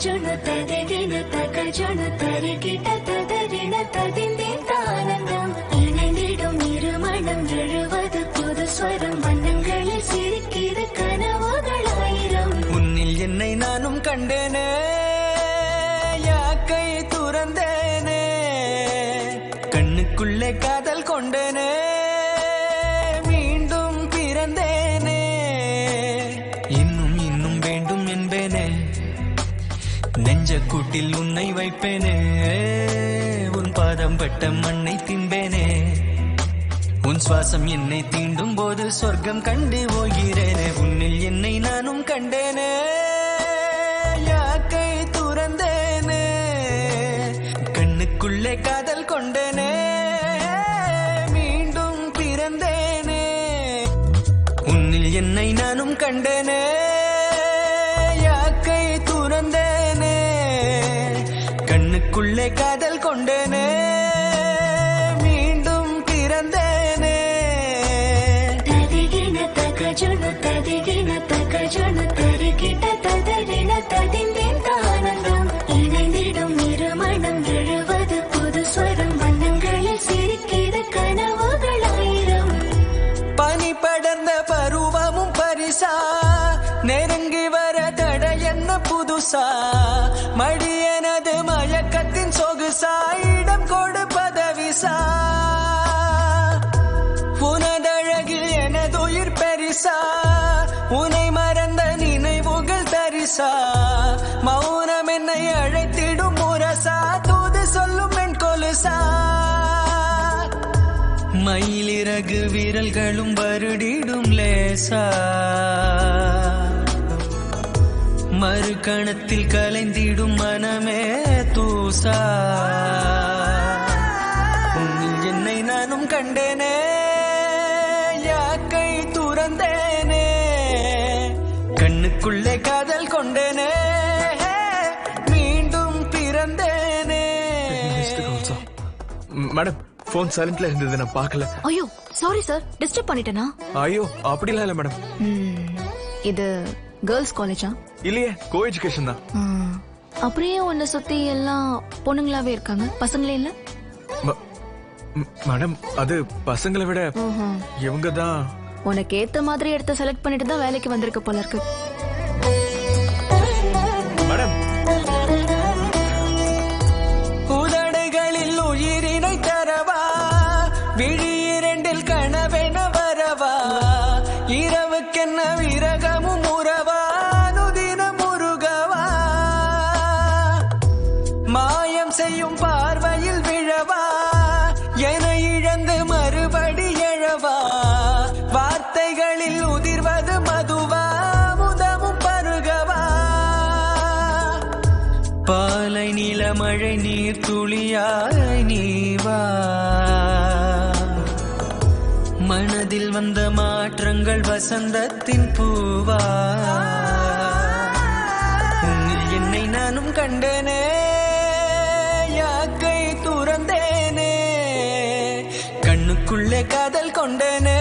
தகஜுணு ததிகிணு தகஜுணு தரிகிட்ட ததறின ததிந்தேந்தானந்தம் இணைந்திடும் இருமணம் எழுவது புது ஸ்வரம் வண்ணங்களில் சிரிக்கிற கனவுகளாயிரம் உன்னில் என்னை நானும் கண்டேனே யாக்கை துறந்தேனே கண்ணுக்குள்ளே காதல் கொண்டேனே மீண்டும் பிறந்தேனே இன்னும் இன்னும் வேண்டும் என்பேனே நெஞ்ச கூட்டில் உன்னை வைப்பேனே உன் பாதம் பட்ட மண்ணை தின்பேனே உன் சுவாசம் என்னை தீண்டும் போது சொர்க்கம் கண்டு போகிறேனே உன்னில் என்னை நானும் கண்டேனே யாக்கை துறந்தேனே கண்ணுக்குள்ளே காதல் கொண்டேனே மீண்டும் பிறந்தேனே உன்னில் என்னை நானும் கண்டேனே யாக்கை துறந்தேனே கண்ணுக்குள்ளே காதல் கொண்டேனே மீண்டும் பிறந்தேனே ததிகிண தகஜுணு ததிகிண தகஜுணு தரிகிட்ட ததறின ததிந்தேந்தானந்தம் இணைந்திடும் இருமணம் எழுவது புது ஸ்வரம் வண்ணங்களில் சிரிக்கிற கனவுகளாயிரம் பனி படர்ந்த பருவமும் பரிசா நெருங்கி வர தடை என்ன புதுசா மடி எனது மயக்கத்தின் சொகுசா இடம் கொடு பதவிசா உனதழகில் எனது உயிர் பெரிசா உனை மறந்த நினைவுகள் தரிசா மௌனம் என்னை அழைத்திடும் முரசா தூது சொல்லும் என் கொலுசா மயிலிறகு விரல்களும் வருடிடும் லேசா மறு கணத்தில் கலைந்திடும் மனமே தூசா உன்னில் என்னை நானும் கண்டேனே யாக்கை துறந்தேனே கண்ணுக்குள்ளே காதல் கொண்டேனே மீண்டும் பிறந்தேனே மேடம் போன் சைலண்ட்ல இருந்தது நான் பார்க்கல. ஐயோ சாரி சார், டிஸ்டர்ப் பண்ணிட்டேனா? ஐயோ அப்படிலாம் இல்ல மேடம். இது கேர்ள்ஸ் காலேஜா? இல்லையே, கோ எஜுகேஷன் தான். அப்படியே உன்னை சுத்தி எல்லாம் பொண்ணுங்களாவே இருக்காங்க, பசங்களே இல்ல? மேடம் அது பசங்களை விட இவங்க தான். உனக்கு ஏத்த மாதிரி இடத்த செலக்ட் பண்ணிட்டு தான் வேலைக்கு வந்திருக்க போல இருக்கு. மேடம் உதடுகளில் உயிரினை தரவா விழி இரண்டில் கனவென வரவா இரவுக்கென்ன விரகமும் உறவா அனுதினம் முருகவா மாயம் செய்யும் பார்வையில் விழவா என இழந்து மறுபடி எழவா வார்த்தைகளில் உதிர்வது மதுவா முதமும் பருகவா பாலை நில மழை நீர் துளியாய் நீவா மனதில் வந்த மாற்றங்கள் வசந்தத்தின் பூவா உன்னில் என்னை நானும் கண்டேனே யாக்கை துறந்தேனே கண்ணுக்குள்ளே காதல் கொண்டேனே